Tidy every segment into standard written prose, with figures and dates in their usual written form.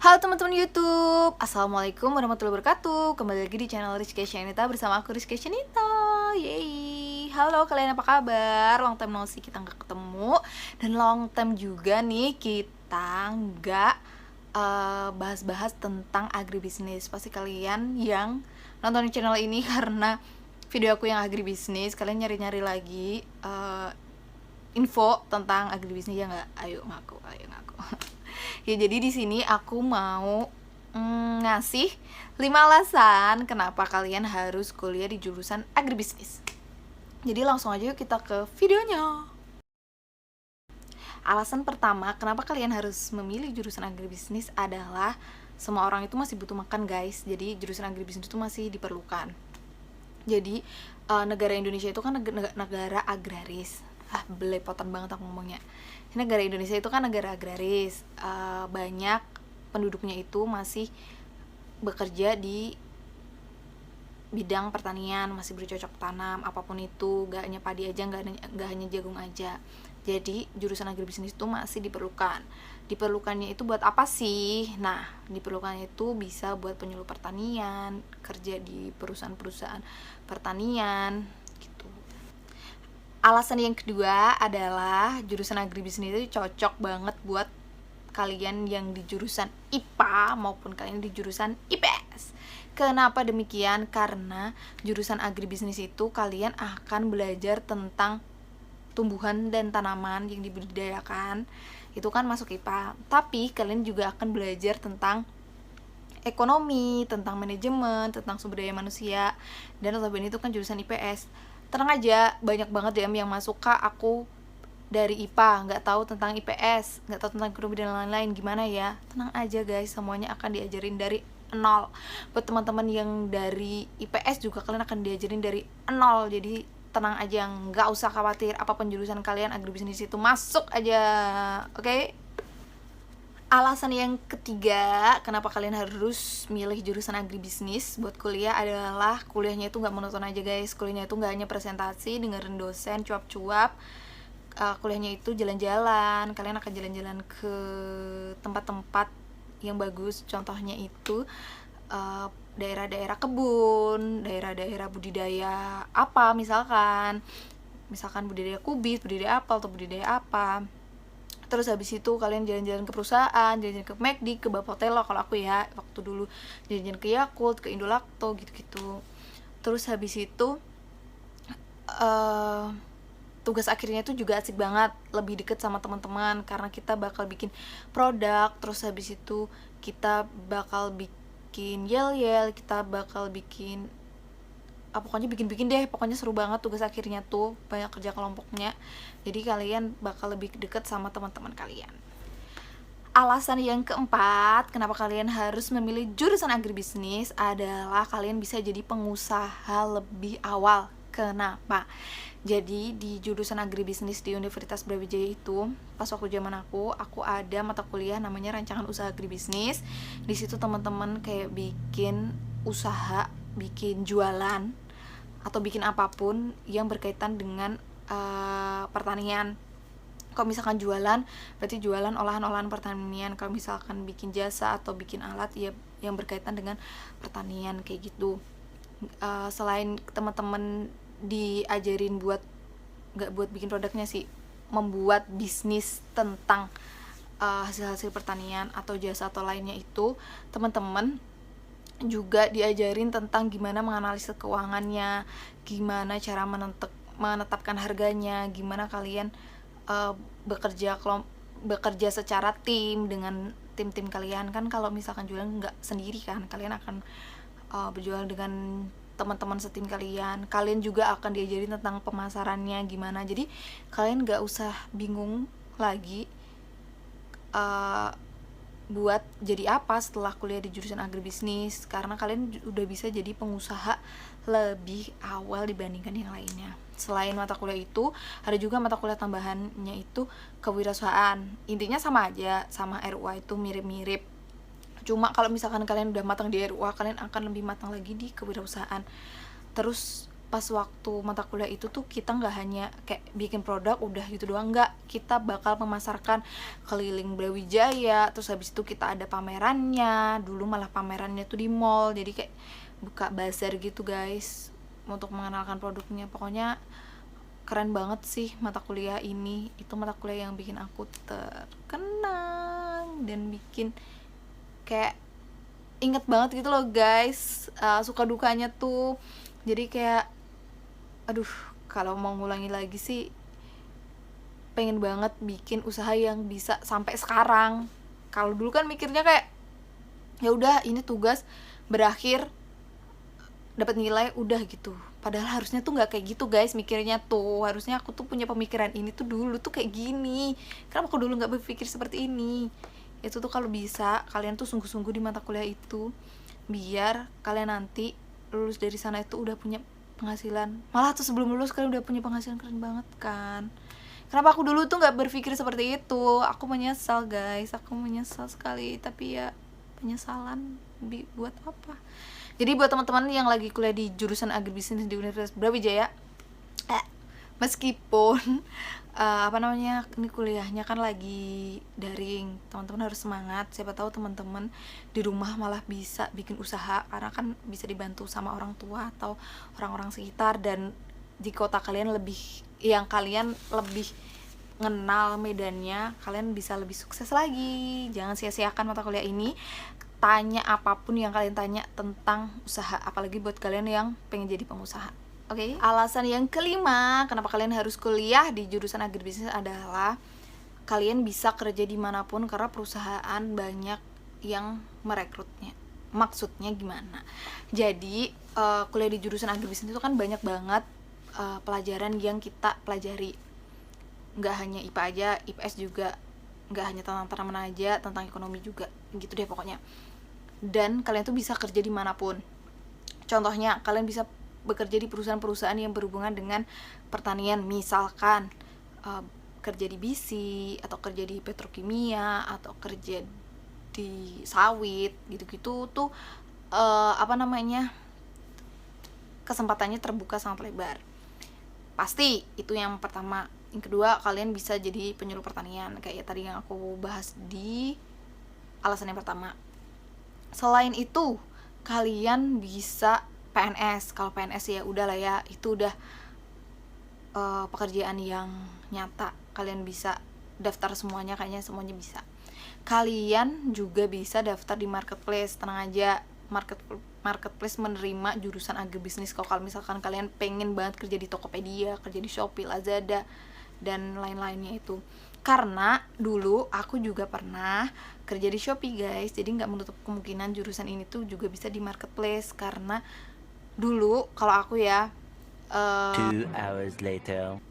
Halo teman-teman YouTube, Assalamualaikum warahmatullahi wabarakatuh. Kembali lagi di channel Rizky Shanita bersama aku Rizky Shanita. Yeay. Halo, kalian apa kabar? Long time no see, kita nggak ketemu. Dan long time juga nih kita nggak bahas-bahas tentang agribisnis. Pasti kalian yang nonton channel ini karena video aku yang agribisnis, kalian nyari-nyari lagi info tentang agribisnis, ya nggak? Ayo ngaku. Ya, jadi di sini aku mau ngasih 5 alasan kenapa kalian harus kuliah di jurusan agribisnis. Jadi langsung aja yuk kita ke videonya. Alasan pertama kenapa kalian harus memilih jurusan agribisnis adalah semua orang itu masih butuh makan, guys. Jadi jurusan agribisnis itu masih diperlukan. Jadi negara Indonesia itu kan negara agraris. Belepotan banget aku ngomongnya. Negara Indonesia itu kan negara agraris, banyak penduduknya itu masih bekerja di bidang pertanian, masih bercocok tanam, apapun itu, gak hanya padi aja, gak hanya jagung aja. Jadi jurusan agribisnis itu masih diperlukan. Diperlukannya itu buat apa sih? Nah, diperlukannya itu bisa buat penyuluh pertanian, kerja di perusahaan-perusahaan pertanian gitu. Alasan yang kedua adalah jurusan agribisnis itu cocok banget buat kalian yang di jurusan IPA maupun kalian di jurusan IPS. Kenapa demikian? Karena jurusan agribisnis itu kalian akan belajar tentang tumbuhan dan tanaman yang dibudidayakan. Itu kan masuk IPA. Tapi kalian juga akan belajar tentang ekonomi, tentang manajemen, tentang sumber daya manusia. Dan notabene itu kan jurusan IPS. Tenang aja, banyak banget DM yang masuk, Kak, aku dari IPA, nggak tahu tentang IPS, nggak tahu tentang ekonomi dan lain-lain, gimana ya? Tenang aja guys, semuanya akan diajarin dari nol. Buat teman-teman yang dari IPS juga kalian akan diajarin dari nol. Jadi tenang aja, nggak usah khawatir, apapun jurusan kalian, agribisnis itu masuk aja, oke? Alasan yang ketiga kenapa kalian harus milih jurusan agribisnis buat kuliah adalah kuliahnya itu nggak monoton aja, guys. Kuliahnya itu nggak hanya presentasi, dengerin dosen cuap-cuap. Kuliahnya itu jalan-jalan. Kalian akan jalan-jalan ke tempat-tempat yang bagus. Contohnya itu daerah-daerah kebun, daerah-daerah budidaya apa, misalkan budidaya kubis, budidaya apel, atau budidaya apa. Terus habis itu kalian jalan-jalan ke perusahaan, jalan-jalan ke McD, ke Bapotelo kalau aku ya, waktu dulu jalan-jalan ke Yakult, ke Indolacto gitu-gitu. Terus habis itu tugas akhirnya itu juga asik banget, lebih deket sama teman-teman karena kita bakal bikin produk. Terus habis itu kita bakal bikin yel-yel, kita bakal bikin pokoknya bikin-bikin deh, pokoknya seru banget tugas akhirnya tuh, banyak kerja kelompoknya. Jadi kalian bakal lebih deket sama teman-teman kalian. Alasan yang keempat kenapa kalian harus memilih jurusan agribisnis adalah kalian bisa jadi pengusaha lebih awal. Kenapa? Jadi di jurusan agribisnis di Universitas Brawijaya itu, pas waktu zaman aku ada mata kuliah namanya rancangan usaha agribisnis. Di situ teman-teman kayak bikin usaha, bikin jualan atau bikin apapun yang berkaitan dengan pertanian. Kalau misalkan jualan, berarti jualan olahan-olahan pertanian. Kalau misalkan bikin jasa atau bikin alat, ya yang berkaitan dengan pertanian kayak gitu. Selain teman-teman diajarin nggak buat bikin produknya sih, membuat bisnis tentang hasil-hasil pertanian atau jasa atau lainnya, itu teman-teman juga diajarin tentang gimana menganalisis keuangannya, gimana cara menetapkan harganya, gimana kalian bekerja secara tim dengan tim kalian. Kan kalau misalkan jualan nggak sendiri kan, kalian akan berjualan dengan teman-teman setim kalian. Kalian juga akan diajarin tentang pemasarannya gimana. Jadi kalian nggak usah bingung lagi buat jadi apa setelah kuliah di jurusan agribisnis, karena kalian udah bisa jadi pengusaha lebih awal dibandingkan yang lainnya. Selain mata kuliah itu, ada juga mata kuliah tambahannya itu kewirausahaan. Intinya sama aja, sama RUA itu mirip-mirip. Cuma kalau misalkan kalian udah matang di RUA, kalian akan lebih matang lagi di kewirausahaan. Terus pas waktu mata kuliah itu tuh kita nggak hanya kayak bikin produk udah gitu doang, nggak, kita bakal memasarkan keliling Brawijaya, terus habis itu kita ada pamerannya. Dulu malah pamerannya tuh di mall, jadi kayak buka bazar gitu guys untuk mengenalkan produknya. Pokoknya keren banget sih mata kuliah ini. Itu mata kuliah yang bikin aku terkenang dan bikin kayak inget banget gitu loh guys, suka dukanya tuh. Jadi kayak aduh, kalau mau ngulangi lagi sih pengen banget bikin usaha yang bisa sampai sekarang. Kalau dulu kan mikirnya kayak ya udah ini tugas berakhir dapat nilai udah gitu. Padahal harusnya tuh nggak kayak gitu guys mikirnya tuh. Harusnya aku tuh punya pemikiran ini tuh dulu tuh kayak gini. Kenapa aku dulu nggak berpikir seperti ini? Itu tuh kalau bisa kalian tuh sungguh-sungguh di mata kuliah itu, biar kalian nanti lulus dari sana itu udah punya penghasilan. Malah tuh sebelum lulus kalian udah punya penghasilan, keren banget kan. Kenapa aku dulu tuh nggak berpikir seperti itu? Aku menyesal guys, aku menyesal sekali. Tapi ya penyesalan buat apa? Jadi buat teman-teman yang lagi kuliah di jurusan agribisnis di Universitas Brawijaya, meskipun ini kuliahnya kan lagi daring, teman-teman harus semangat. Siapa tahu teman-teman di rumah malah bisa bikin usaha, karena kan bisa dibantu sama orang tua atau orang-orang sekitar. Dan di kota kalian kalian lebih ngenal medannya, kalian bisa lebih sukses lagi. Jangan sia-siakan mata kuliah ini. Tanya apapun yang kalian tanya tentang usaha, apalagi buat kalian yang pengen jadi pengusaha. Oke. Alasan yang kelima kenapa kalian harus kuliah di jurusan agribisnis adalah kalian bisa kerja dimanapun, karena perusahaan banyak yang merekrutnya. Maksudnya gimana? Jadi kuliah di jurusan agribisnis itu kan banyak banget pelajaran yang kita pelajari. Nggak hanya IPA aja, IPS juga. Nggak hanya tentang tanaman aja, tentang ekonomi juga, gitu deh pokoknya. Dan kalian tuh bisa kerja dimanapun. Contohnya kalian bisa bekerja di perusahaan-perusahaan yang berhubungan dengan pertanian, misalkan kerja di BISI, atau kerja di petrokimia, atau kerja di sawit, gitu-gitu tuh kesempatannya terbuka sangat lebar. Pasti itu yang pertama. Yang kedua, kalian bisa jadi penyuluh pertanian, kayak tadi yang aku bahas di alasan yang pertama. Selain itu, kalian bisa PNS. Kalau PNS ya udah lah ya, itu udah pekerjaan yang nyata. Kalian bisa daftar semuanya, kayaknya semuanya bisa. Kalian juga bisa daftar di marketplace. Tenang aja, marketplace menerima jurusan agribisnis. Kalau misalkan kalian pengen banget kerja di Tokopedia, kerja di Shopee, Lazada, dan lain-lainnya itu. Karena dulu aku juga pernah kerja di Shopee guys, jadi nggak menutup kemungkinan jurusan ini tuh juga bisa di marketplace. Karena dulu kalau aku ya 2 hours later.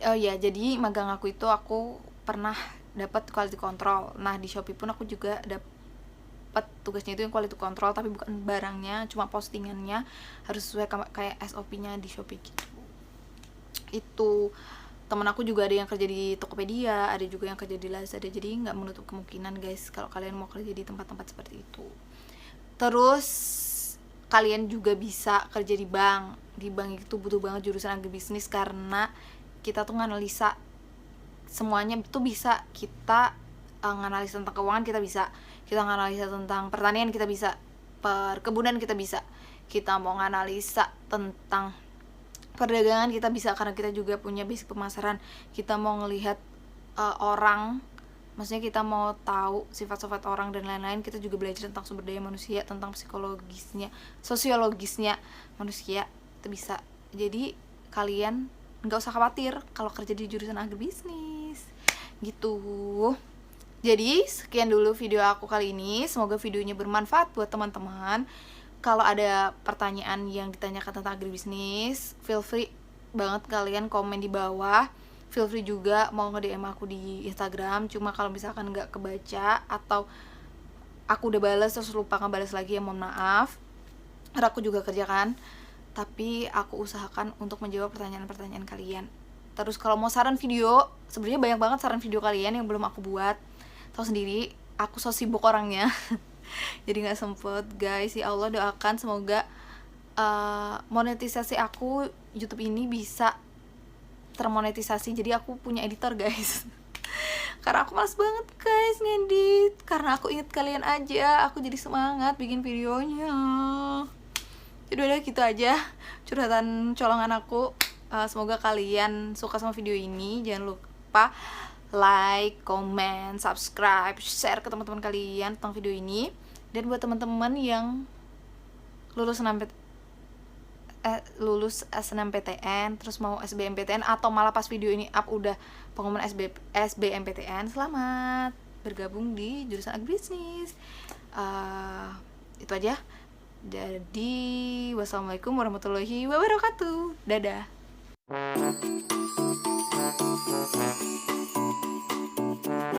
oh ya, jadi magang aku itu aku pernah dapat quality control. Nah di Shopee pun aku juga dapat tugasnya itu yang quality control, tapi bukan barangnya, cuma postingannya harus sesuai kayak SOP-nya di Shopee gitu. Itu temen aku juga ada yang kerja di Tokopedia, ada juga yang kerja di Lazada, jadi nggak menutup kemungkinan guys kalau kalian mau kerja di tempat-tempat seperti itu. Terus kalian juga bisa kerja di bank. Di bank itu butuh banget jurusan agribisnis, karena kita tuh nganalisa semuanya itu bisa. Kita nganalisa tentang keuangan, kita bisa. Kita nganalisa tentang pertanian, kita bisa. Perkebunan, kita bisa. Kita mau nganalisa tentang perdagangan, kita bisa, karena kita juga punya basic pemasaran. Kita mau ngelihat orang, maksudnya kita mau tahu sifat-sifat orang dan lain-lain. Kita juga belajar tentang sumber daya manusia, tentang psikologisnya, sosiologisnya manusia, itu bisa. Jadi kalian nggak usah khawatir kalau kerja di jurusan agribisnis gitu. Jadi sekian dulu video aku kali ini, semoga videonya bermanfaat buat teman-teman. Kalau ada pertanyaan yang ditanyakan tentang agribisnis, feel free banget kalian komen di bawah. Feel free juga mau nge-DM aku di Instagram. Cuma kalau misalkan nggak kebaca atau aku udah balas terus lupa ngebales lagi, ya mohon maaf. Karena aku juga kerja kan. Tapi aku usahakan untuk menjawab pertanyaan-pertanyaan kalian. Terus kalau mau saran video, sebenarnya banyak banget saran video kalian yang belum aku buat. Tahu sendiri, aku so sibuk orangnya. Jadi gak sempet guys. Ya Allah, doakan semoga monetisasi aku YouTube ini bisa termonetisasi, jadi aku punya editor guys. Karena aku males banget guys ngedit, karena aku inget kalian aja, aku jadi semangat bikin videonya. Jadi udah gitu aja curhatan colongan aku. Semoga kalian suka sama video ini. Jangan lupa like, comment, subscribe, share ke teman-teman kalian tentang video ini. Dan buat teman-teman yang lulus SNMPTN terus mau SBMPTN, atau malah pas video ini up udah pengumuman SBMPTN, selamat bergabung di jurusan agribisnis. Itu aja. Jadi wassalamualaikum warahmatullahi wabarakatuh. Dadah.